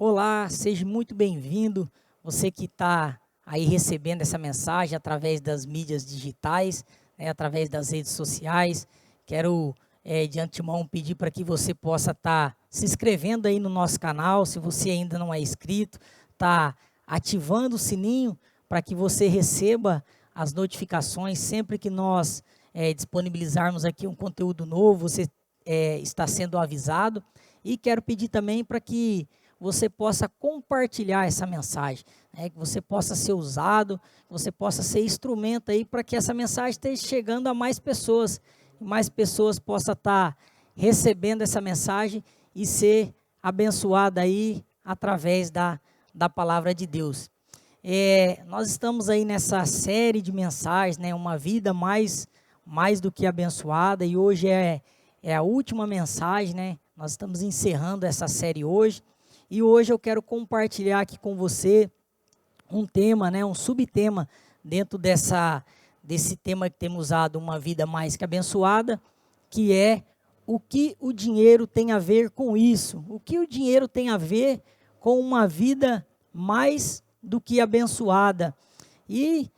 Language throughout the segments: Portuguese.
Olá, seja muito bem-vindo. Você que está aí recebendo essa mensagem através das mídias digitais, né, através das redes sociais. Quero, de antemão, pedir para que você possa estar se inscrevendo aí no nosso canal, se você ainda não é inscrito, tá ativando o sininho para que você receba as notificações sempre que nós disponibilizarmos aqui um conteúdo novo, você está sendo avisado. E quero pedir também para que você possa compartilhar essa mensagem, né? Que você possa ser usado, que você possa ser instrumento aí para que essa mensagem esteja chegando a mais pessoas possam estar recebendo essa mensagem e ser abençoada aí através da palavra de Deus. Nós estamos aí nessa série de mensagens, né? Uma vida mais do que abençoada, e hoje é a última mensagem, né? Nós estamos encerrando essa série hoje. E hoje eu quero compartilhar aqui com você um tema, né, um subtema dentro desse tema que temos usado, uma vida mais que abençoada, que é o que o dinheiro tem a ver com isso. O que o dinheiro tem a ver com uma vida mais do que abençoada. E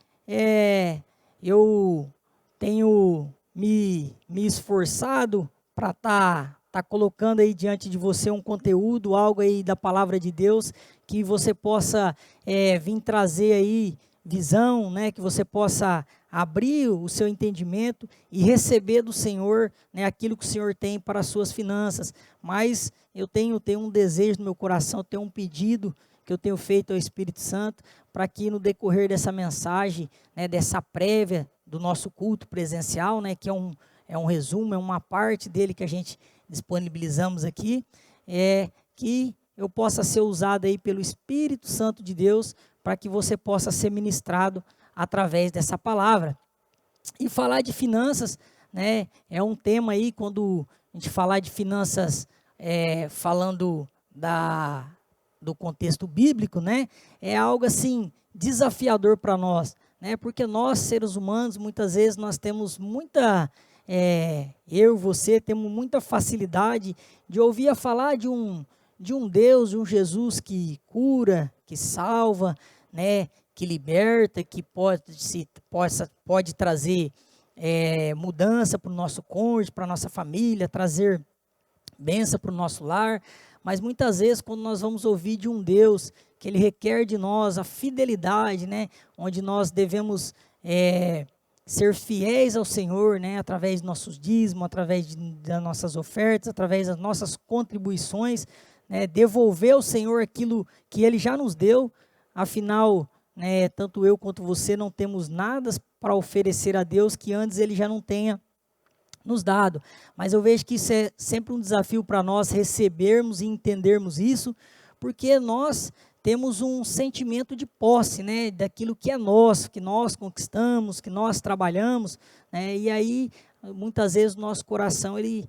eu tenho me esforçado para tá colocando aí diante de você um conteúdo, algo aí da palavra de Deus, que você possa vir trazer aí visão, né, que você possa abrir o seu entendimento e receber do Senhor, né, aquilo que o Senhor tem para as suas finanças. Mas eu tenho um desejo no meu coração, eu tenho um pedido que eu tenho feito ao Espírito Santo, para que no decorrer dessa mensagem, né, dessa prévia do nosso culto presencial, né, que é um resumo, é uma parte dele que a gente disponibilizamos aqui, que eu possa ser usado aí pelo Espírito Santo de Deus, para que você possa ser ministrado através dessa palavra. E falar de finanças, né, é um tema aí, quando a gente falar de finanças, falando do contexto bíblico, né, é algo assim desafiador para nós, né, porque nós, seres humanos, muitas vezes nós temos eu e você temos muita facilidade de ouvir falar de um Deus, de um Jesus que cura, que salva, né, que liberta, que pode trazer mudança para o nosso cônjuge, para a nossa família, trazer bênção para o nosso lar. Mas muitas vezes, quando nós vamos ouvir de um Deus que Ele requer de nós a fidelidade, né, onde nós devemos ser fiéis ao Senhor, né, através dos nossos dízimos, através das nossas ofertas, através das nossas contribuições, né, devolver ao Senhor aquilo que Ele já nos deu. Afinal, né, tanto eu quanto você não temos nada para oferecer a Deus que antes Ele já não tenha nos dado. Mas eu vejo que isso é sempre um desafio para nós recebermos e entendermos isso, porque nós temos um sentimento de posse, né, daquilo que é nosso, que nós conquistamos, que nós trabalhamos, né, e aí muitas vezes o nosso coração ele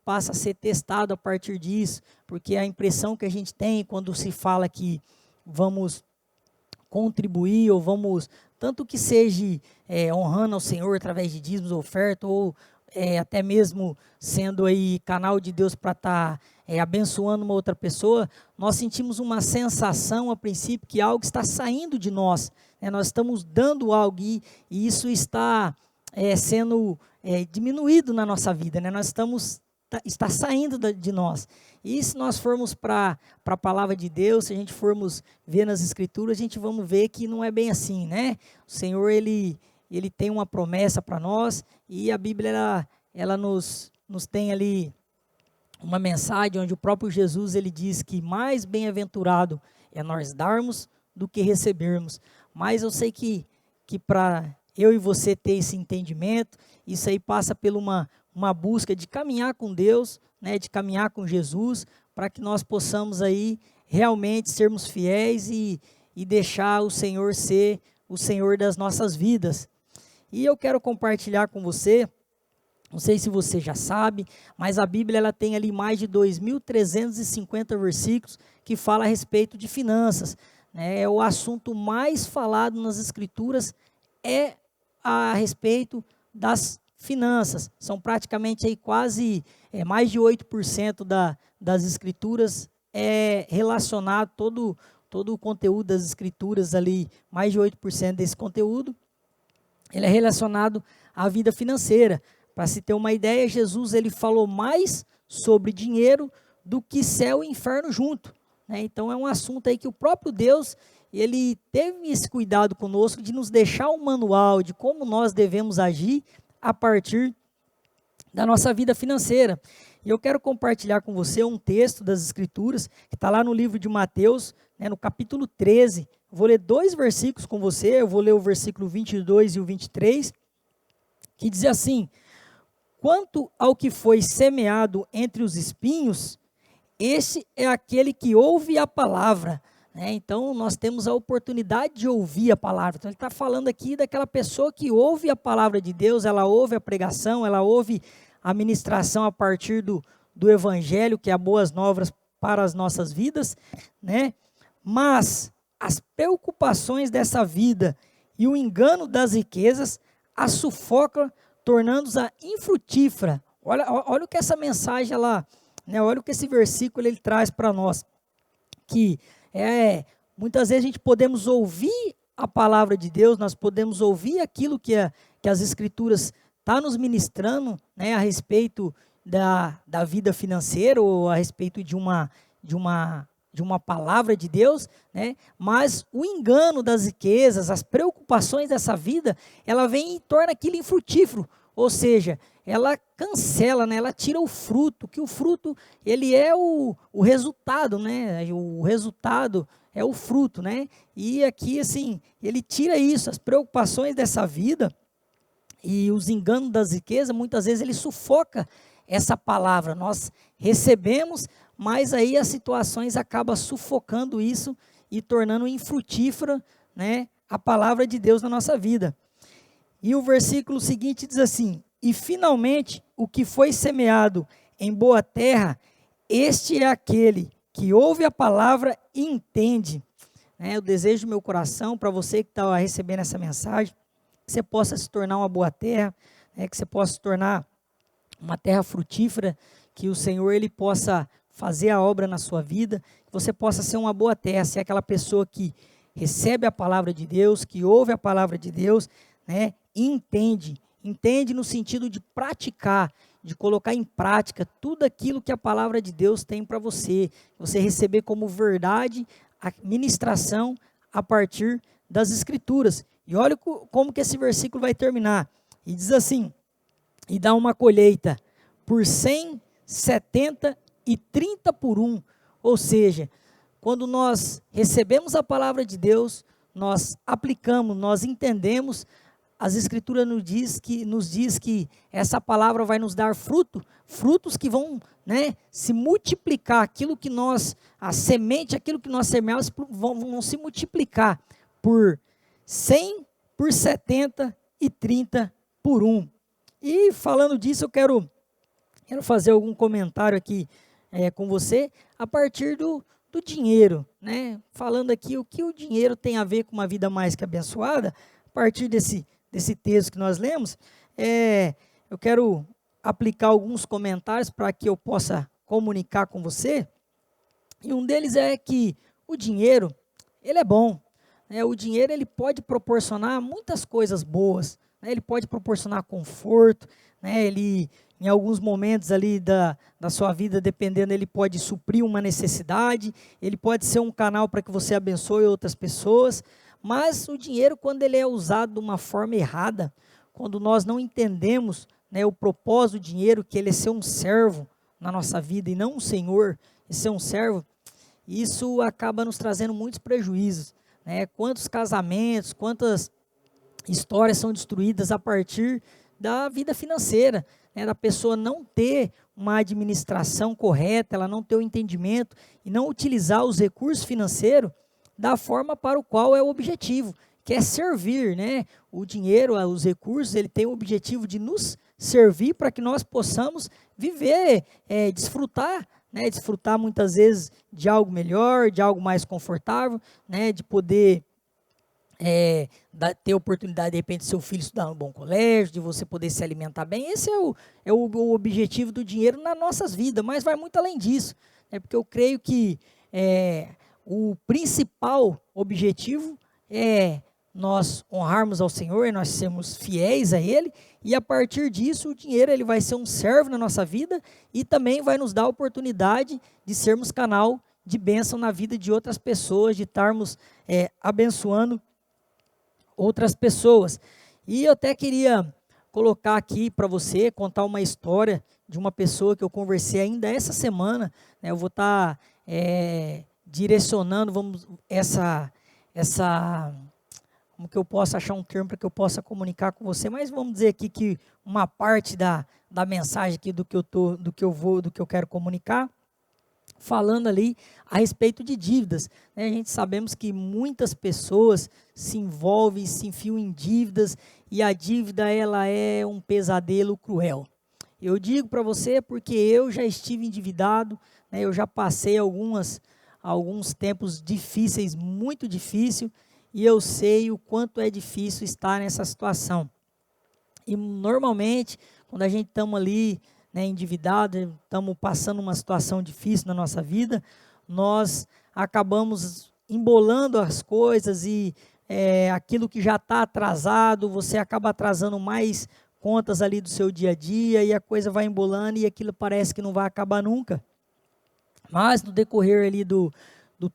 passa a ser testado a partir disso, porque a impressão que a gente tem quando se fala que vamos contribuir, ou vamos, tanto que seja honrando ao Senhor através de dízimos, oferta, ou até mesmo sendo aí canal de Deus para estar abençoando uma outra pessoa, nós sentimos uma sensação a princípio que algo está saindo de nós, né? Nós estamos dando algo e isso está sendo diminuído na nossa vida, né? Está saindo de nós. E se nós formos para a palavra de Deus, se a gente formos ver nas escrituras, a gente vamos ver que não é bem assim, né? O Senhor, Ele tem uma promessa para nós, e a Bíblia, ela nos tem ali uma mensagem onde o próprio Jesus, ele diz que mais bem-aventurado é nós darmos do que recebermos. Mas eu sei que para eu e você ter esse entendimento, isso aí passa por uma busca de caminhar com Deus, né, de caminhar com Jesus, para que nós possamos aí realmente sermos fiéis e deixar o Senhor ser o Senhor das nossas vidas. E eu quero compartilhar com você, não sei se você já sabe, mas a Bíblia ela tem ali mais de 2.350 versículos que fala a respeito de finanças, né? É o assunto mais falado nas Escrituras, a respeito das finanças. São praticamente aí quase mais de 8% das Escrituras é relacionado, todo o conteúdo das escrituras ali, mais de 8% desse conteúdo, ele é relacionado à vida financeira. Para se ter uma ideia, Jesus ele falou mais sobre dinheiro do que céu e inferno junto, né? Então é um assunto aí que o próprio Deus, ele teve esse cuidado conosco de nos deixar um manual de como nós devemos agir a partir da nossa vida financeira. E eu quero compartilhar com você um texto das Escrituras, que está lá no livro de Mateus, né, no capítulo 13. Vou ler 2 versículos com você, eu vou ler o versículo 22 e o 23, que diz assim: quanto ao que foi semeado entre os espinhos, esse é aquele que ouve a palavra, né? Então nós temos a oportunidade de ouvir a palavra. Então ele está falando aqui daquela pessoa que ouve a palavra de Deus, ela ouve a pregação, ela ouve a ministração a partir do evangelho, que é a boas novas para as nossas vidas, né? Mas as preocupações dessa vida e o engano das riquezas a sufoca, tornando-a infrutífera. Olha o que essa mensagem, né, olha o que esse versículo ele traz para nós, que muitas vezes a gente podemos ouvir a palavra de Deus, nós podemos ouvir aquilo que as Escrituras estão nos ministrando, né, a respeito da vida financeira, ou a respeito de uma palavra de Deus, né? Mas o engano das riquezas, as preocupações dessa vida, ela vem e torna aquilo infrutífero, ou seja, ela cancela, né? Ela tira o fruto, que o fruto ele é o resultado, né? O resultado é o fruto, né? E aqui assim, ele tira isso, as preocupações dessa vida e os enganos das riquezas, muitas vezes ele sufoca essa palavra. Nós recebemos, mas aí as situações acabam sufocando isso e tornando infrutífera, né, a palavra de Deus na nossa vida. E o versículo seguinte diz assim: e finalmente o que foi semeado em boa terra, este é aquele que ouve a palavra e entende. Eu desejo do meu coração, para você que está recebendo essa mensagem, que você possa se tornar uma boa terra, né, que você possa se tornar uma terra frutífera, que o Senhor ele possa fazer a obra na sua vida, que você possa ser uma boa terra, ser aquela pessoa que recebe a palavra de Deus, que ouve a palavra de Deus, né, e entende no sentido de praticar, de colocar em prática tudo aquilo que a palavra de Deus tem para você receber como verdade a ministração a partir das Escrituras. E olha como que esse versículo vai terminar, e diz assim: e dá uma colheita por 100, 70 e 30 por 1. Ou seja, quando nós recebemos a palavra de Deus, nós aplicamos, nós entendemos, as Escrituras nos diz que essa palavra vai nos dar frutos que vão, né, se multiplicar, a semente, aquilo que nós semeamos, vão se multiplicar por 100, por 70 e 30 por 1. E falando disso, eu quero fazer algum comentário aqui com você, a partir do dinheiro, né? Falando aqui o que o dinheiro tem a ver com uma vida mais que abençoada, a partir desse texto que nós lemos, eu quero aplicar alguns comentários para que eu possa comunicar com você, e um deles é que o dinheiro, ele é bom, né? O dinheiro ele pode proporcionar muitas coisas boas, né? Ele pode proporcionar conforto, né? Ele, em alguns momentos ali da sua vida, dependendo, ele pode suprir uma necessidade, ele pode ser um canal para que você abençoe outras pessoas, mas o dinheiro, quando ele é usado de uma forma errada, quando nós não entendemos, né, o propósito do dinheiro, que ele é ser um servo na nossa vida e não um senhor, e ser um servo, isso acaba nos trazendo muitos prejuízos, né? Quantos casamentos, quantas histórias são destruídas a partir da vida financeira, né, da pessoa não ter uma administração correta, ela não ter o entendimento e não utilizar os recursos financeiros da forma para o qual é o objetivo, que é servir, né? O dinheiro, os recursos, ele tem o objetivo de nos servir para que nós possamos viver, desfrutar, né? Desfrutar muitas vezes de algo melhor, de algo mais confortável, né? De poder ter oportunidade, de repente, seu filho estudar num bom colégio, de você poder se alimentar bem. Esse é o objetivo do dinheiro nas nossas vidas, mas vai muito além disso, porque eu creio que o principal objetivo é nós honrarmos ao Senhor, nós sermos fiéis a Ele, e a partir disso o dinheiro ele vai ser um servo na nossa vida e também vai nos dar a oportunidade de sermos canal de bênção na vida de outras pessoas, de estarmos abençoando outras pessoas. E eu até queria colocar aqui para você, contar uma história de uma pessoa que eu conversei ainda essa semana, né? Eu vou estar direcionando, como que eu posso achar um termo para que eu possa comunicar com você, mas vamos dizer aqui que uma parte da mensagem aqui do que eu quero comunicar, falando ali a respeito de dívidas, né? A gente sabemos que muitas pessoas se envolvem, se enfiam em dívidas, e a dívida ela é um pesadelo cruel. Eu digo para você porque eu já estive endividado, né? Eu já passei alguns tempos difíceis, muito difícil, e eu sei o quanto é difícil estar nessa situação. E normalmente, quando a gente estamos ali, né, endividado, estamos passando uma situação difícil na nossa vida, nós acabamos embolando as coisas e aquilo que já está atrasado, você acaba atrasando mais contas ali do seu dia a dia e a coisa vai embolando e aquilo parece que não vai acabar nunca. Mas no decorrer ali do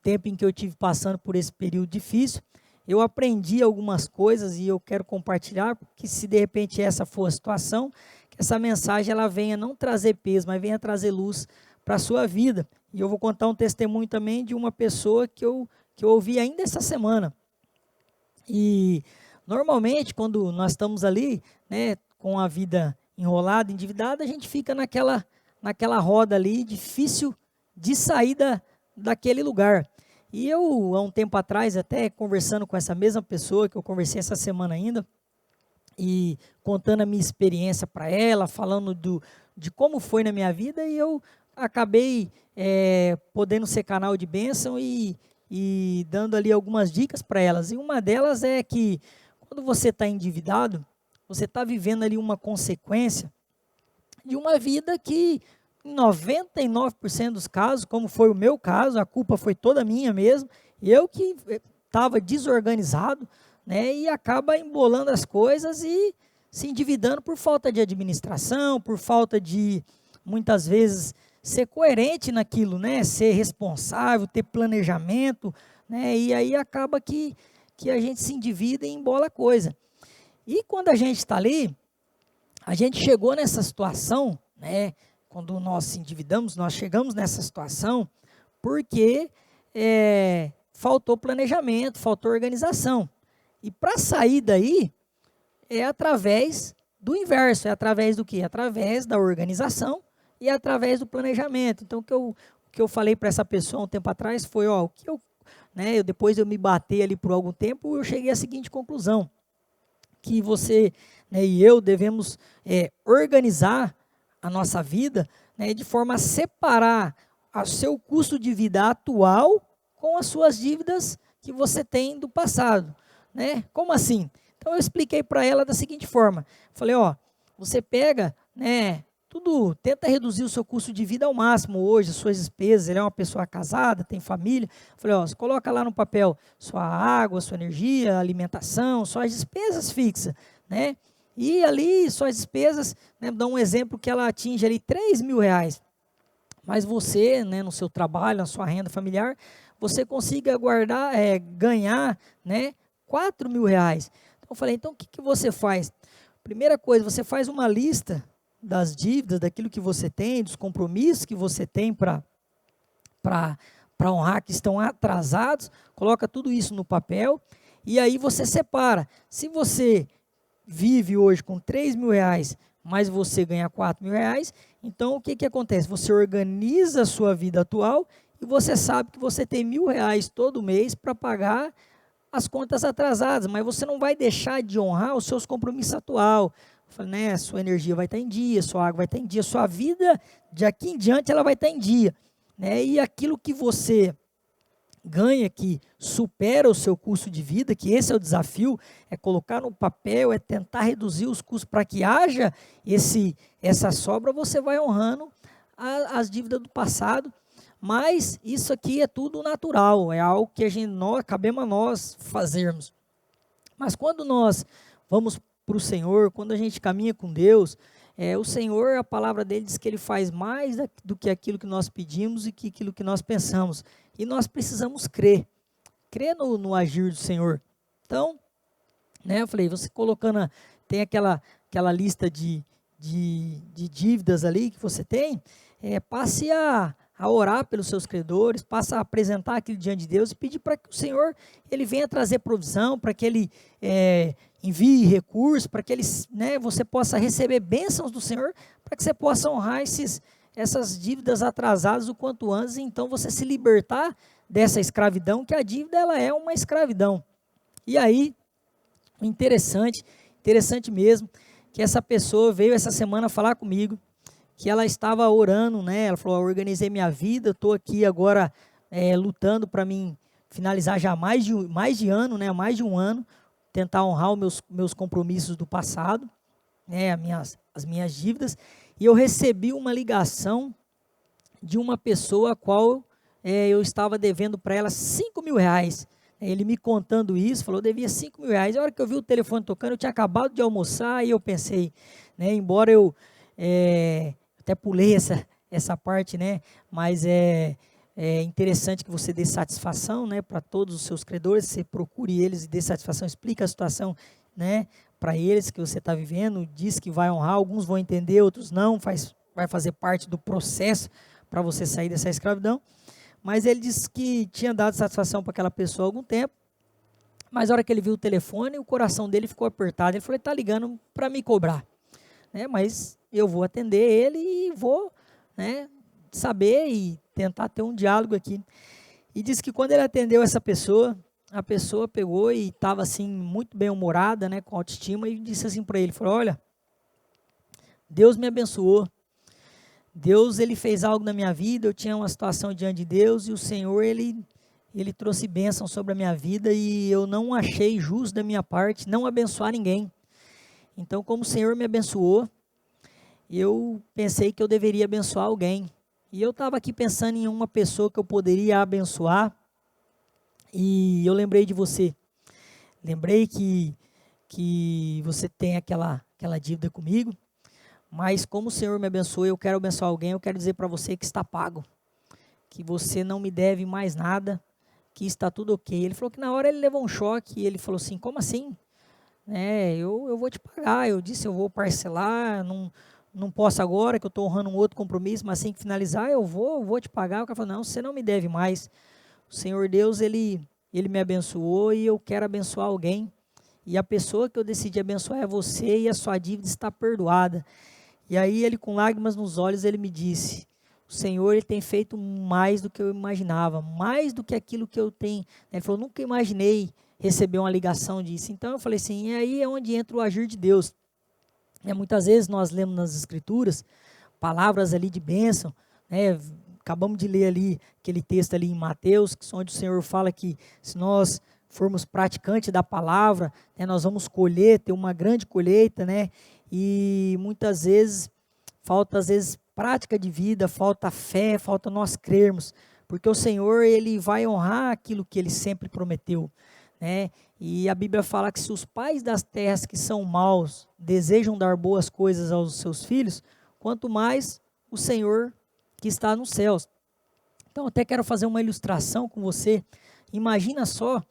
tempo em que eu tive passando por esse período difícil, eu aprendi algumas coisas e eu quero compartilhar, porque se de repente essa for a situação, que essa mensagem ela venha não trazer peso, mas venha trazer luz para a sua vida. E eu vou contar um testemunho também de uma pessoa que eu ouvi ainda essa semana. E normalmente quando nós estamos ali, né, com a vida enrolada, endividada, a gente fica naquela roda ali, difícil de sair daquele lugar. E eu, há um tempo atrás, até conversando com essa mesma pessoa, que eu conversei essa semana ainda, e contando a minha experiência para ela, falando de como foi na minha vida, e eu acabei podendo ser canal de bênção e dando ali algumas dicas para elas. E uma delas é que, quando você está endividado, você está vivendo ali uma consequência de uma vida que, em 99% dos casos, como foi o meu caso, a culpa foi toda minha mesmo, eu que estava desorganizado, né, e acaba embolando as coisas e se endividando por falta de administração, por falta de, muitas vezes, ser coerente naquilo, né, ser responsável, ter planejamento, né, e aí acaba que a gente se endivida e embola a coisa. E quando a gente está ali, a gente chegou nessa situação, né, quando nós se endividamos, nós chegamos nessa situação porque faltou planejamento, faltou organização. E para sair daí, é através do inverso, é através do quê? Através da organização e através do planejamento. Então, o que eu falei para essa pessoa um tempo atrás foi, depois eu me bater ali por algum tempo, eu cheguei à seguinte conclusão, que você, né, e eu devemos organizar a nossa vida, né, de forma a separar o seu custo de vida atual com as suas dívidas que você tem do passado, né? Como assim? Então eu expliquei para ela da seguinte forma, falei, você pega, né, tenta reduzir o seu custo de vida ao máximo hoje, as suas despesas, ele é uma pessoa casada, tem família, falei, você coloca lá no papel sua água, sua energia, alimentação, suas despesas fixas, né? E ali, suas despesas, né, dá um exemplo que ela atinge ali R$3.000, mas você, né, no seu trabalho, na sua renda familiar, você consiga ganhar, né, R$4.000. Então eu falei, então o que você faz? Primeira coisa, você faz uma lista das dívidas, daquilo que você tem, dos compromissos que você tem para honrar, que estão atrasados, coloca tudo isso no papel, e aí você separa. Se você vive hoje com R$3.000, mas você ganha R$4.000, então o que acontece? Você organiza a sua vida atual e você sabe que você tem R$1.000 todo mês para pagar as contas atrasadas, mas você não vai deixar de honrar os seus compromissos atuais. Né, sua energia vai estar em dia, sua água vai estar em dia, sua vida de aqui em diante ela vai estar em dia, né? E aquilo que você ganha, que supera o seu custo de vida, que esse é o desafio, é colocar no papel, é tentar reduzir os custos para que haja essa sobra, você vai honrando as dívidas do passado, Mas isso aqui é tudo natural, é algo que cabemos a nós fazermos. Mas quando nós vamos para o Senhor, quando a gente caminha com Deus, o Senhor, a palavra dele diz que ele faz mais do que aquilo que nós pedimos e que aquilo que nós pensamos. E nós precisamos crer no agir do Senhor. Então, eu falei, você colocando, tem aquela lista de dívidas ali que você tem, passe a orar pelos seus credores, passe a apresentar aquilo diante de Deus e pedir para que o Senhor, ele venha trazer provisão, para que ele envie recursos, para que você possa receber bênçãos do Senhor, para que você possa honrar essas dívidas atrasadas o quanto antes, e então você se libertar dessa escravidão, que a dívida ela é uma escravidão. E aí, interessante mesmo, que essa pessoa veio essa semana falar comigo, que ela estava orando, ela falou, eu organizei minha vida, estou aqui agora lutando para mim finalizar já mais de um ano, tentar honrar os meus compromissos do passado, as minhas dívidas, e eu recebi uma ligação de uma pessoa a qual eu estava devendo para ela R$5.000, ele me contando isso, falou, eu devia R$5.000, a hora que eu vi o telefone tocando, eu tinha acabado de almoçar, e eu pensei, embora eu até pulei essa parte, mas é interessante que você dê satisfação, para todos os seus credores, você procure eles e dê satisfação, explica a situação, para eles que você está vivendo, diz que vai honrar, alguns vão entender, outros não, vai fazer parte do processo para você sair dessa escravidão. Mas ele disse que tinha dado satisfação para aquela pessoa há algum tempo, mas a hora que ele viu o telefone, o coração dele ficou apertado. Ele falou, ele está ligando para me cobrar, mas eu vou atender ele e vou saber e tentar ter um diálogo aqui. E disse que quando ele atendeu essa pessoa, a pessoa pegou e estava assim, muito bem-humorada, com autoestima, e disse assim para ele, falou, olha, Deus me abençoou, Deus, ele fez algo na minha vida, eu tinha uma situação diante de Deus, e o Senhor, ele trouxe bênção sobre a minha vida, e eu não achei justo da minha parte não abençoar ninguém. Então, como o Senhor me abençoou, eu pensei que eu deveria abençoar alguém. E eu estava aqui pensando em uma pessoa que eu poderia abençoar, e eu lembrei de você. Lembrei que você tem aquela dívida comigo, mas como o Senhor me abençoou, eu quero abençoar alguém, eu quero dizer para você que está pago, que você não me deve mais nada, que está tudo ok. Ele falou que na hora ele levou um choque, e ele falou assim, como assim? Eu vou te pagar. Eu disse, eu vou parcelar, não posso agora, que eu estou honrando um outro compromisso, mas assim que finalizar, eu vou te pagar. O cara falou, não, você não me deve mais. O Senhor Deus, ele me abençoou, e eu quero abençoar alguém, e a pessoa que eu decidi abençoar é você, e a sua dívida está perdoada. E aí ele, com lágrimas nos olhos, ele me disse, o Senhor, ele tem feito mais do que eu imaginava, mais do que aquilo que eu tenho. Ele falou, nunca imaginei receber uma ligação disso. Então eu falei assim, e aí é onde entra o agir de Deus. Muitas vezes nós lemos nas Escrituras palavras ali de bênção, acabamos de ler ali aquele texto ali em Mateus, onde o Senhor fala que se nós formos praticantes da palavra, nós vamos colher, ter uma grande colheita, e muitas vezes falta prática de vida, falta fé, falta nós crermos, porque o Senhor, ele vai honrar aquilo que ele sempre prometeu, e a Bíblia fala que se os pais das terras que são maus desejam dar boas coisas aos seus filhos, quanto mais o Senhor que está nos céus. Então até quero fazer uma ilustração com você. Imagina só,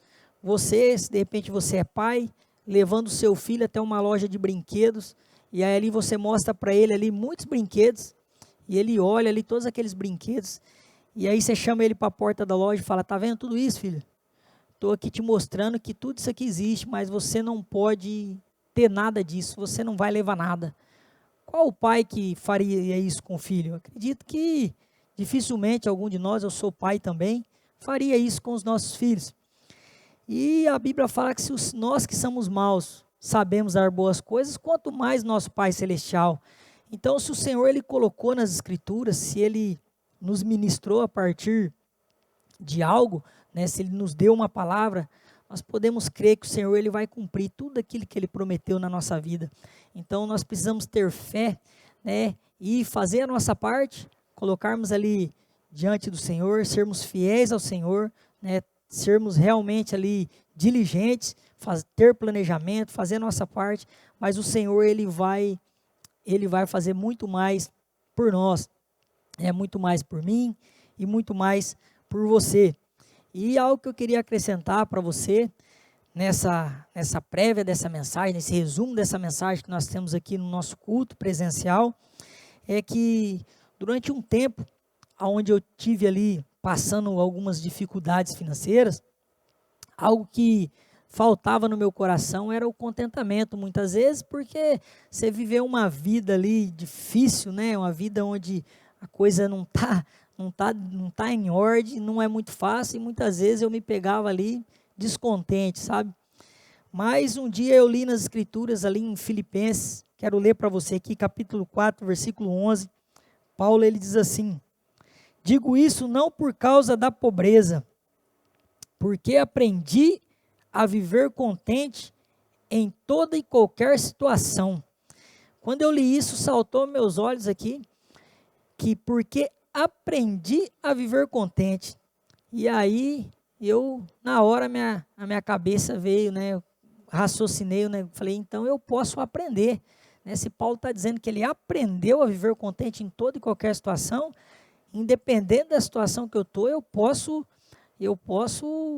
você, se de repente você é pai, levando o seu filho até uma loja de brinquedos, e aí ali você mostra para ele ali muitos brinquedos, e ele olha ali todos aqueles brinquedos, e aí você chama ele para a porta da loja e fala, tá vendo tudo isso, filho? Estou aqui te mostrando que tudo isso aqui existe, mas você não pode ter nada disso, você não vai levar nada. Qual o pai que faria isso com o filho? Eu acredito que dificilmente algum de nós, eu sou pai também, faria isso com os nossos filhos. E a Bíblia fala que se nós que somos maus sabemos dar boas coisas, quanto mais nosso Pai Celestial. Então, se o Senhor, ele colocou nas Escrituras, se ele nos ministrou a partir de algo, se ele nos deu uma palavra, nós podemos crer que o Senhor, ele vai cumprir tudo aquilo que ele prometeu na nossa vida. Então nós precisamos ter fé, e fazer a nossa parte, colocarmos ali diante do Senhor, sermos fiéis ao Senhor, né, sermos realmente ali diligentes, ter planejamento, fazer a nossa parte, mas o Senhor ele vai fazer muito mais por nós, muito mais por mim e muito mais por você. E algo que eu queria acrescentar para você, nessa prévia dessa mensagem, nesse resumo dessa mensagem que nós temos aqui no nosso culto presencial, é que durante um tempo, onde eu tive ali passando algumas dificuldades financeiras, algo que faltava no meu coração era o contentamento, muitas vezes, porque você viveu uma vida ali difícil, né? Uma vida onde a coisa não tá em ordem, não é muito fácil, e muitas vezes eu me pegava ali descontente, sabe? Mas um dia eu li nas escrituras ali em Filipenses, quero ler para você aqui, capítulo 4, versículo 11, Paulo ele diz assim: digo isso não por causa da pobreza, porque aprendi a viver contente em toda e qualquer situação. Quando eu li isso, saltou meus olhos aqui, que porque aprendi a viver contente. E aí, na hora, a minha cabeça veio, né, eu raciocinei, né, falei, então eu posso aprender. Né, se Paulo está dizendo que ele aprendeu a viver contente em toda e qualquer situação, independente da situação que eu estou, eu posso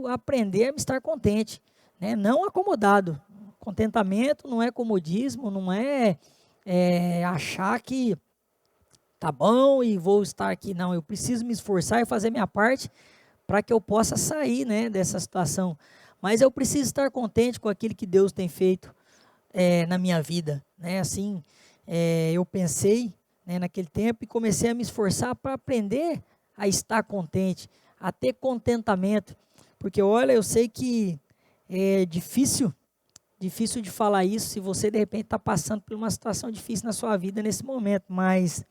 aprender a me estar contente, né? Não acomodado. Contentamento não é comodismo, não é, achar que tá bom e vou estar aqui. Não, eu preciso me esforçar e fazer minha parte para que eu possa sair, né, dessa situação. Mas eu preciso estar contente com aquilo que Deus tem feito na minha vida, né? Assim, eu pensei, né, naquele tempo e comecei a me esforçar para aprender a estar contente, a ter contentamento, porque olha, eu sei que é difícil de falar isso se você de repente está passando por uma situação difícil na sua vida nesse momento, mas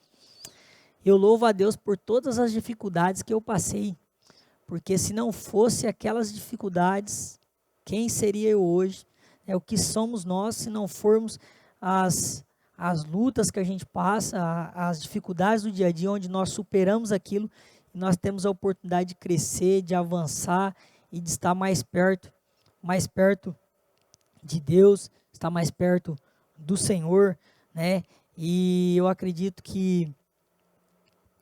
eu louvo a Deus por todas as dificuldades que eu passei, porque se não fosse aquelas dificuldades, quem seria eu hoje? O que somos nós se não formos as lutas que a gente passa, as dificuldades do dia a dia, onde nós superamos aquilo, e nós temos a oportunidade de crescer, de avançar e de estar mais perto de Deus, estar mais perto do Senhor, né? E eu acredito que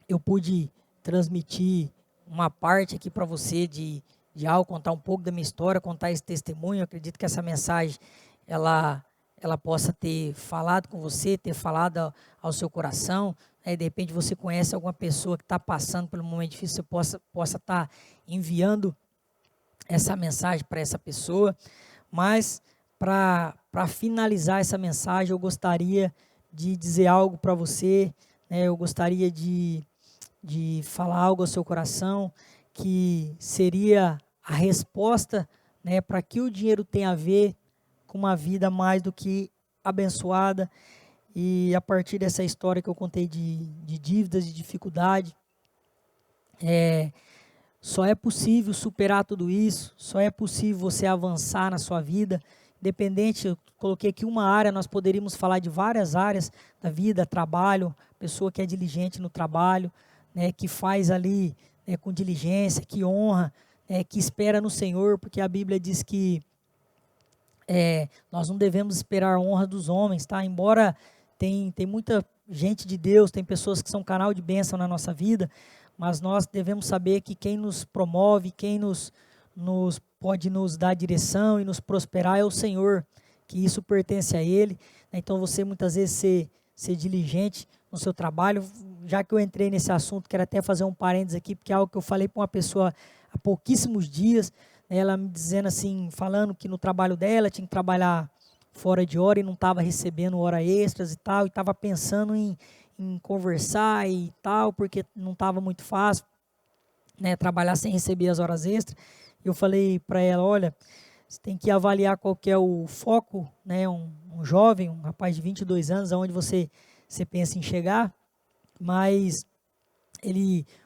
eu pude transmitir uma parte aqui para você de algo, contar um pouco da minha história, contar esse testemunho. Eu acredito que essa mensagem, ela possa ter falado com você, ter falado ao seu coração, né? De repente você conhece alguma pessoa que está passando por um momento difícil, você possa estar enviando essa mensagem para essa pessoa. Mas para finalizar essa mensagem, eu gostaria de dizer algo para você, né? Eu gostaria de falar algo ao seu coração, que seria a resposta, né, para que o dinheiro tem a ver com uma vida mais do que abençoada. E a partir dessa história que eu contei de dívidas, de dificuldade, só é possível superar tudo isso, só é possível você avançar na sua vida, independente, eu coloquei aqui uma área, nós poderíamos falar de várias áreas da vida, trabalho, pessoa que é diligente no trabalho, né, que faz ali, né, com diligência, que honra, que espera no Senhor, porque a Bíblia diz que nós não devemos esperar a honra dos homens, tá? Embora tem muita gente de Deus, tem pessoas que são canal de bênção na nossa vida, mas nós devemos saber que quem nos promove, quem nos pode nos dar direção e nos prosperar é o Senhor, que isso pertence a Ele. Então você muitas vezes ser diligente no seu trabalho. Já que eu entrei nesse assunto, quero até fazer um parênteses aqui, porque é algo que eu falei para uma pessoa há pouquíssimos dias, ela me dizendo assim, falando que no trabalho dela tinha que trabalhar fora de hora e não estava recebendo hora extras e tal, e estava pensando em conversar e tal, porque não estava muito fácil, né, trabalhar sem receber as horas extras. Eu falei para ela, olha, você tem que avaliar qual que é o foco, né, um jovem, um rapaz de 22 anos, aonde você pensa em chegar, mas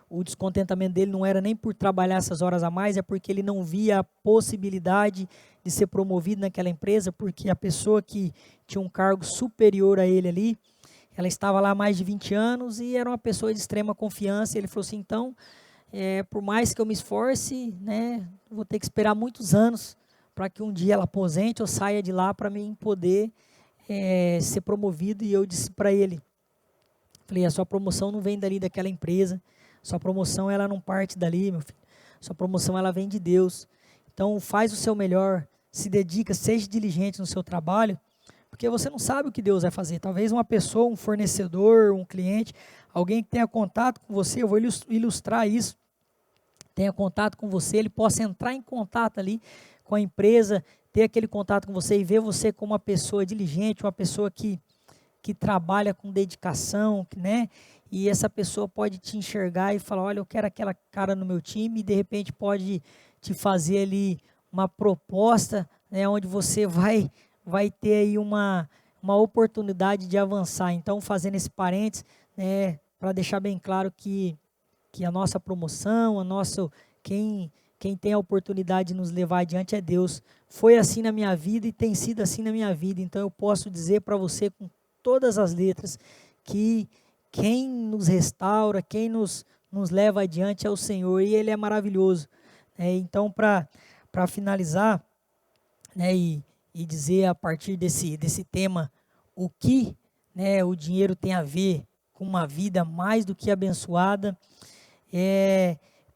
o descontentamento dele não era nem por trabalhar essas horas a mais, é porque ele não via a possibilidade de ser promovido naquela empresa, porque a pessoa que tinha um cargo superior a ele ali, ela estava lá há mais de 20 anos e era uma pessoa de extrema confiança, e ele falou assim, então, por mais que eu me esforce, né, vou ter que esperar muitos anos para que um dia ela aposente ou saia de lá para mim poder ser promovido. E eu disse para ele, falei, a sua promoção não vem dali daquela empresa, sua promoção ela não parte dali, meu filho, sua promoção ela vem de Deus. Então faz o seu melhor, se dedica, seja diligente no seu trabalho, porque você não sabe o que Deus vai fazer. Talvez uma pessoa, um fornecedor, um cliente, alguém que tenha contato com você, eu vou ilustrar isso, tenha contato com você, ele possa entrar em contato ali com a empresa, ter aquele contato com você e ver você como uma pessoa diligente, uma pessoa que trabalha com dedicação, né? E essa pessoa pode te enxergar e falar, olha, eu quero aquela cara no meu time, e de repente pode te fazer ali uma proposta, né, onde você vai ter aí uma oportunidade de avançar. Então, fazendo esse parênteses, né, para deixar bem claro que a nossa promoção, quem tem a oportunidade de nos levar adiante é Deus. Foi assim na minha vida e tem sido assim na minha vida. Então eu posso dizer para você com todas as letras que quem nos restaura, quem nos leva adiante é o Senhor, e Ele é maravilhoso. Então, para finalizar, né, e dizer a partir desse tema, o que, né, o dinheiro tem a ver com uma vida mais do que abençoada,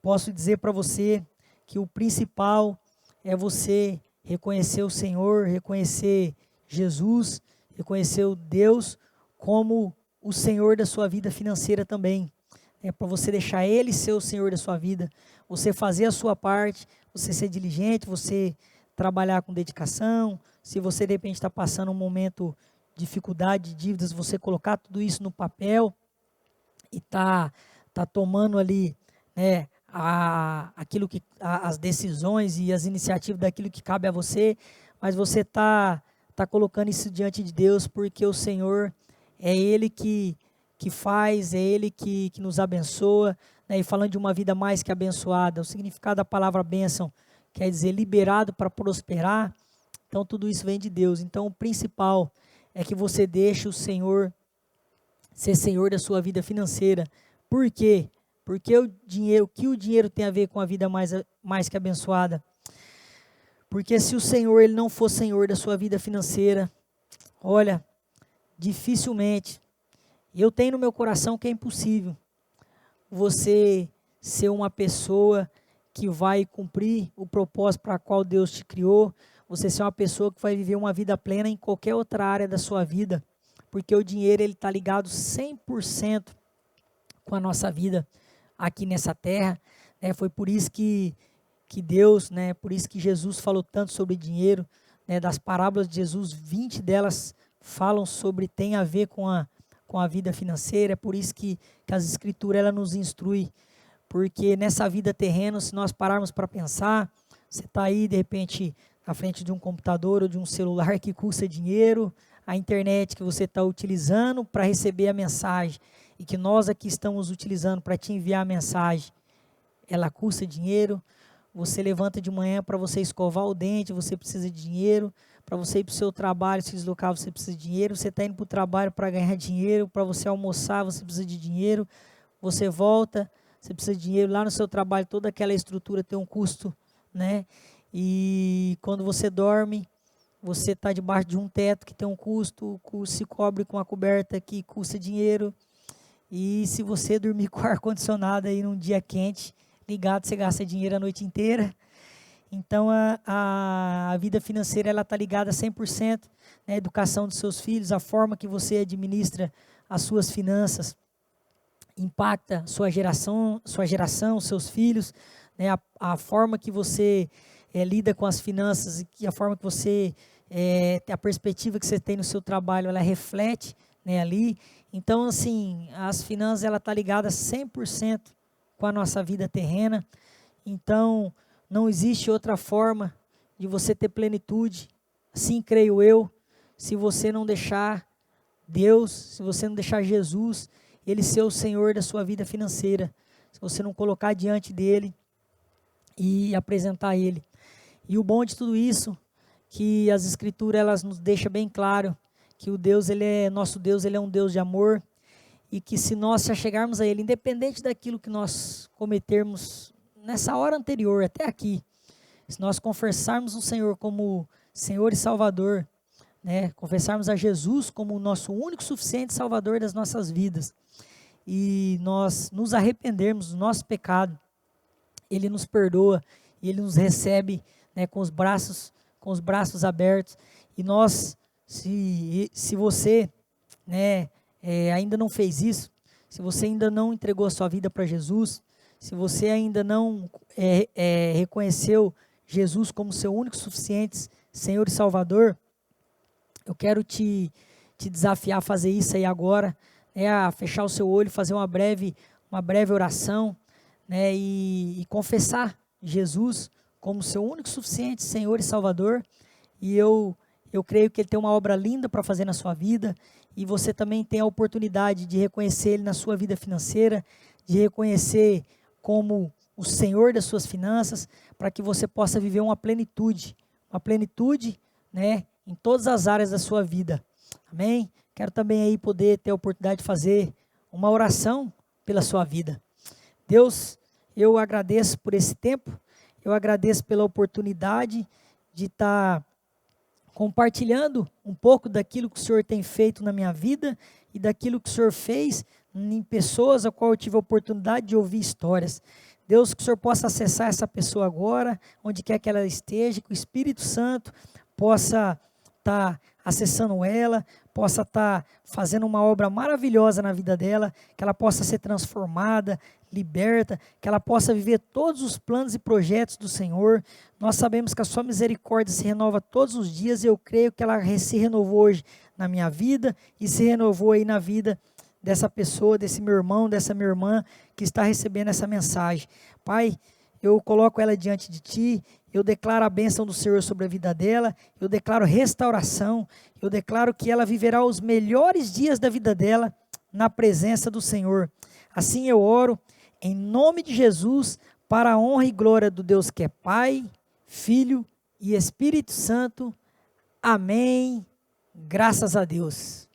posso dizer para você que o principal é você reconhecer o Senhor, reconhecer Jesus, reconhecer o Deus como o Senhor da sua vida financeira também. É para você deixar Ele ser o Senhor da sua vida, você fazer a sua parte, você ser diligente, você trabalhar com dedicação. Se você de repente está passando um momento de dificuldade, de dívidas, você colocar tudo isso no papel e tá tomando ali, né, as decisões e as iniciativas daquilo que cabe a você, mas você tá colocando isso diante de Deus, porque o Senhor é Ele que faz, é Ele que nos abençoa, né? E falando de uma vida mais que abençoada, o significado da palavra bênção quer dizer liberado para prosperar. Então tudo isso vem de Deus. Então o principal é que você deixe o Senhor ser Senhor da sua vida financeira. Por quê? Porque o que o dinheiro tem a ver com a vida mais que abençoada? Porque se o Senhor ele não for Senhor da sua vida financeira, olha, dificilmente, eu tenho no meu coração que é impossível você ser uma pessoa que vai cumprir o propósito para o qual Deus te criou, você ser uma pessoa que vai viver uma vida plena em qualquer outra área da sua vida, porque o dinheiro ele está ligado 100% com a nossa vida aqui nessa terra, né? Foi por isso que Deus, né? Por isso que Jesus falou tanto sobre dinheiro, né? Das parábolas de Jesus, 20 delas falam sobre, tem a ver com a vida financeira. É por isso que as escrituras ela nos instrui, porque nessa vida terrena, se nós pararmos para pensar, você está aí de repente na frente de um computador ou de um celular que custa dinheiro, a internet que você está utilizando para receber a mensagem e que nós aqui estamos utilizando para te enviar a mensagem, ela custa dinheiro. Você levanta de manhã para você escovar o dente, você precisa de dinheiro. Para você ir para o seu trabalho, se deslocar, você precisa de dinheiro. Você está indo para o trabalho para ganhar dinheiro. Para você almoçar, você precisa de dinheiro. Você volta, você precisa de dinheiro. Lá no seu trabalho, toda aquela estrutura tem um custo, né? E quando você dorme, você está debaixo de um teto que tem um custo, se cobre com a coberta que custa dinheiro. E se você dormir com ar-condicionado aí num dia quente, ligado, você gasta dinheiro a noite inteira. Então, a vida financeira ela está ligada 100%, né, à educação dos seus filhos, a forma que você administra as suas finanças impacta sua geração, os seus filhos, né, a forma que você lida com as finanças e a forma que você, a perspectiva que você tem no seu trabalho, ela reflete, né, ali. Então, assim, as finanças ela está ligada 100% com a nossa vida terrena. Então, não existe outra forma de você ter plenitude, assim creio eu, se você não deixar Deus, se você não deixar Jesus, Ele ser o Senhor da sua vida financeira, se você não colocar diante dEle e apresentar Ele. E o bom de tudo isso, que as Escrituras elas nos deixam bem claro, que o Deus, nosso Deus, Ele é um Deus de amor, e que se nós já chegarmos a Ele, independente daquilo que nós cometermos nessa hora anterior, até aqui, se nós confessarmos o Senhor como Senhor e Salvador, né, confessarmos a Jesus como o nosso único suficiente Salvador das nossas vidas, e nós nos arrependermos do nosso pecado, Ele nos perdoa, e Ele nos recebe, né, com os braços abertos. E nós, se você, né, ainda não fez isso, se você ainda não entregou a sua vida para Jesus, se você ainda não reconheceu Jesus como seu único suficiente Senhor e Salvador, eu quero te desafiar a fazer isso aí agora, né, a fechar o seu olho, fazer uma breve oração, né, e confessar Jesus como seu único suficiente Senhor e Salvador. E eu creio que Ele tem uma obra linda para fazer na sua vida, e você também tem a oportunidade de reconhecer Ele na sua vida financeira, de reconhecer como o Senhor das suas finanças, para que você possa viver uma plenitude, né, em todas as áreas da sua vida. Amém? Quero também aí poder ter a oportunidade de fazer uma oração pela sua vida. Deus, eu agradeço por esse tempo, eu agradeço pela oportunidade de estar compartilhando um pouco daquilo que o Senhor tem feito na minha vida e daquilo que o Senhor fez em pessoas a qual eu tive a oportunidade de ouvir histórias. Deus, que o Senhor possa acessar essa pessoa agora, onde quer que ela esteja, que o Espírito Santo possa estar acessando ela, possa estar fazendo uma obra maravilhosa na vida dela, que ela possa ser transformada, liberta, que ela possa viver todos os planos e projetos do Senhor. Nós sabemos que a sua misericórdia se renova todos os dias, e eu creio que ela se renovou hoje na minha vida, e se renovou aí na vida dessa pessoa, desse meu irmão, dessa minha irmã, que está recebendo essa mensagem. Pai, eu coloco ela diante de Ti, eu declaro a bênção do Senhor sobre a vida dela, eu declaro restauração, eu declaro que ela viverá os melhores dias da vida dela na presença do Senhor. Assim eu oro, em nome de Jesus, para a honra e glória do Deus que é Pai, Filho e Espírito Santo. Amém. Graças a Deus.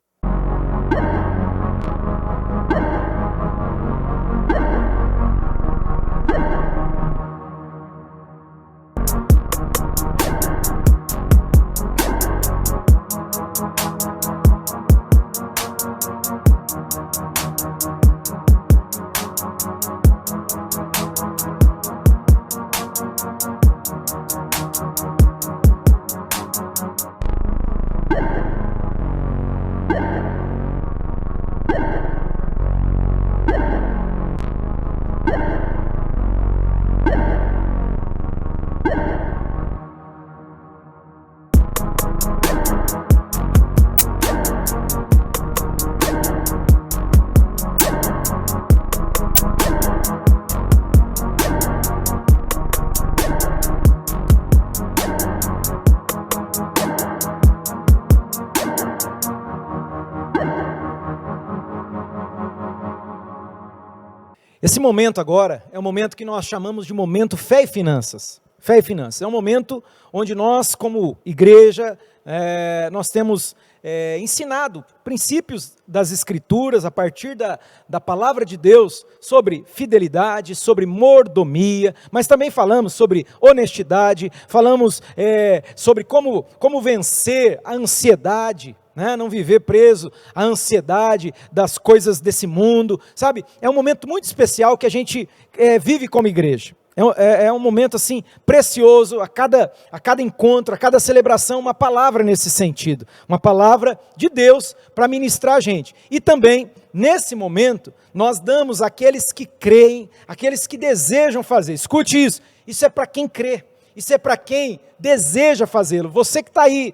Esse momento agora é um momento que nós chamamos de momento fé e finanças. Fé e finanças. É um momento onde nós, como igreja, nós temos ensinado princípios das Escrituras, a partir da palavra de Deus, sobre fidelidade, sobre mordomia, mas também falamos sobre honestidade, falamos sobre como vencer a ansiedade, né? Não viver preso à ansiedade das coisas desse mundo, sabe? É um momento muito especial que a gente vive como igreja. É um momento assim precioso, a cada encontro, a cada celebração, uma palavra nesse sentido, uma palavra de Deus para ministrar a gente. E também, nesse momento, nós damos àqueles que creem, àqueles que desejam fazer. Escute isso é para quem crê, isso é para quem deseja fazê-lo. Você que está aí,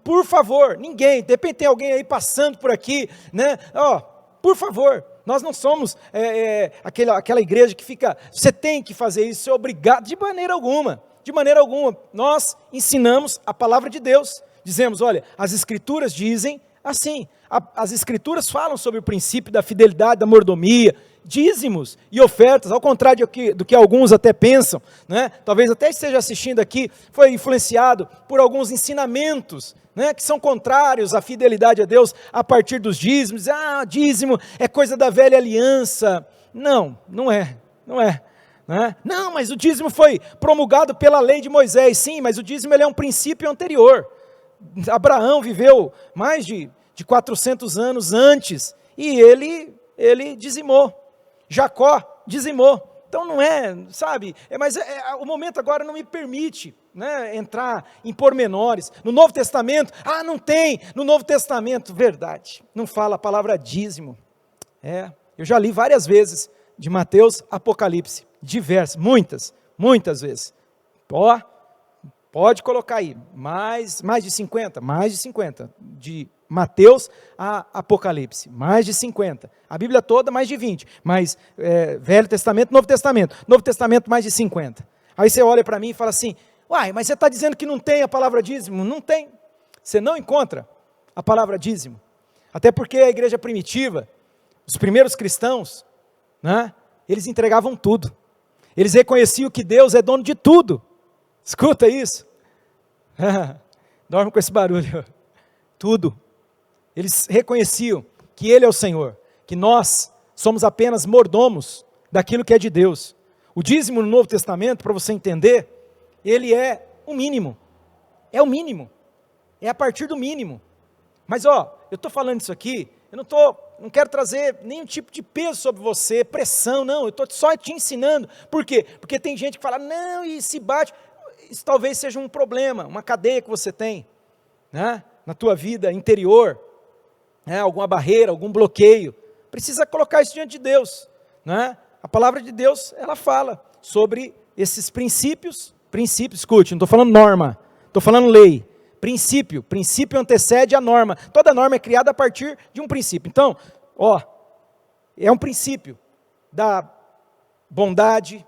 por favor, ninguém, de repente tem alguém aí passando por aqui, né? Por favor, nós não somos aquela igreja que fica, você tem que fazer isso, você é obrigado, de maneira alguma, nós ensinamos a palavra de Deus, dizemos, olha, as Escrituras dizem assim, as Escrituras falam sobre o princípio da fidelidade, da mordomia, dízimos e ofertas, ao contrário do que alguns até pensam, né? Talvez até esteja assistindo aqui, foi influenciado por alguns ensinamentos, né, que são contrários à fidelidade a Deus a partir dos dízimos. Dízimo é coisa da velha aliança. Não é. Né? Não, mas o dízimo foi promulgado pela lei de Moisés. Sim, mas o dízimo ele é um princípio anterior. Abraão viveu mais de 400 anos antes e ele dizimou. Jacó dizimou. Então não é, sabe, mas o momento agora não me permite, né, entrar em pormenores. No Novo Testamento, não tem, no Novo Testamento, verdade, não fala a palavra dízimo. Eu já li várias vezes, de Mateus, Apocalipse, muitas vezes. Pode colocar aí, mais de 50, de Mateus a Apocalipse, mais de 50, a Bíblia toda mais de 20, mas Velho Testamento, Novo Testamento mais de 50, aí você olha para mim e fala assim, mas você está dizendo que não tem a palavra dízimo? Não tem, você não encontra a palavra dízimo, até porque a igreja primitiva, os primeiros cristãos, né, eles entregavam tudo, eles reconheciam que Deus é dono de tudo, escuta isso, dorme com esse barulho, tudo. Eles reconheciam que Ele é o Senhor, que nós somos apenas mordomos daquilo que é de Deus. O dízimo no Novo Testamento, para você entender, ele é o mínimo, é a partir do mínimo. Mas eu estou falando isso aqui, eu não quero trazer nenhum tipo de peso sobre você, pressão, não, eu estou só te ensinando. Por quê? Porque tem gente que fala, não, e se bate, isso talvez seja um problema, uma cadeia que você tem, né, na tua vida interior, alguma barreira, algum bloqueio, precisa colocar isso diante de Deus, né? A palavra de Deus, ela fala sobre esses princípios, escute, não estou falando norma, estou falando lei, princípio antecede a norma, toda norma é criada a partir de um princípio. Então, é um princípio da bondade,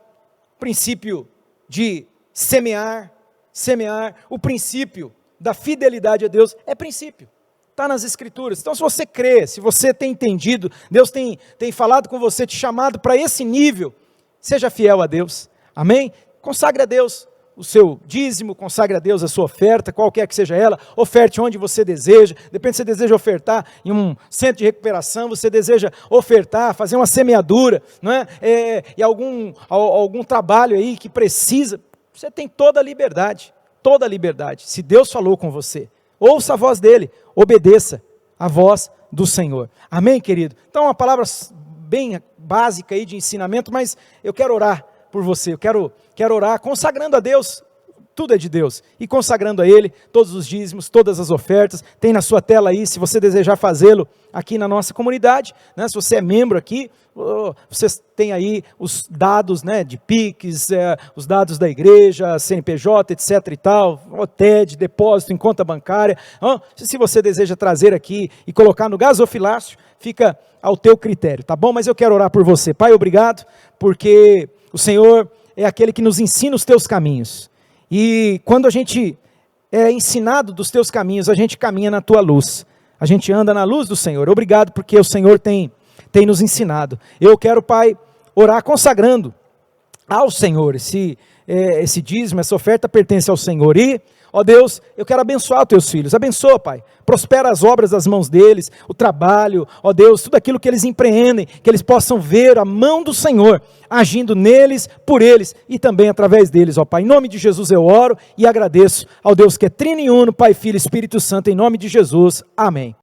princípio de semear, o princípio da fidelidade a Deus, é princípio. Está nas Escrituras. Então, se você crê, se você tem entendido, Deus tem falado com você, te chamado para esse nível, seja fiel a Deus, amém? Consagre a Deus o seu dízimo, consagre a Deus a sua oferta, qualquer que seja ela, oferte onde você deseja, depende se você deseja ofertar em um centro de recuperação, você deseja ofertar, fazer uma semeadura, não é? E algum trabalho aí que precisa, você tem toda a liberdade, se Deus falou com você, ouça a voz dele, obedeça a voz do Senhor. Amém, querido? Então, uma palavra bem básica aí de ensinamento, mas eu quero orar por você, eu quero orar consagrando a Deus, tudo é de Deus, e consagrando a Ele, todos os dízimos, todas as ofertas, tem na sua tela aí, se você desejar fazê-lo aqui na nossa comunidade, né? Se você é membro aqui, vocês têm aí os dados, né, de Pix, os dados da igreja, CNPJ, etc e tal, TED, depósito em conta bancária, se você deseja trazer aqui e colocar no gasofilácio, fica ao teu critério, tá bom? Mas eu quero orar por você. Pai, obrigado, porque o Senhor é aquele que nos ensina os teus caminhos, e quando a gente é ensinado dos teus caminhos, a gente caminha na tua luz, a gente anda na luz do Senhor. Obrigado porque o Senhor tem nos ensinado. Eu quero, Pai, orar consagrando ao Senhor, esse dízimo, essa oferta pertence ao Senhor, e, ó Deus, eu quero abençoar os teus filhos, abençoa, Pai, prospera as obras das mãos deles, o trabalho, ó Deus, tudo aquilo que eles empreendem, que eles possam ver a mão do Senhor, agindo neles, por eles, e também através deles, ó Pai, em nome de Jesus eu oro, e agradeço ao Deus que é trino e uno, Pai, Filho e Espírito Santo, em nome de Jesus, amém.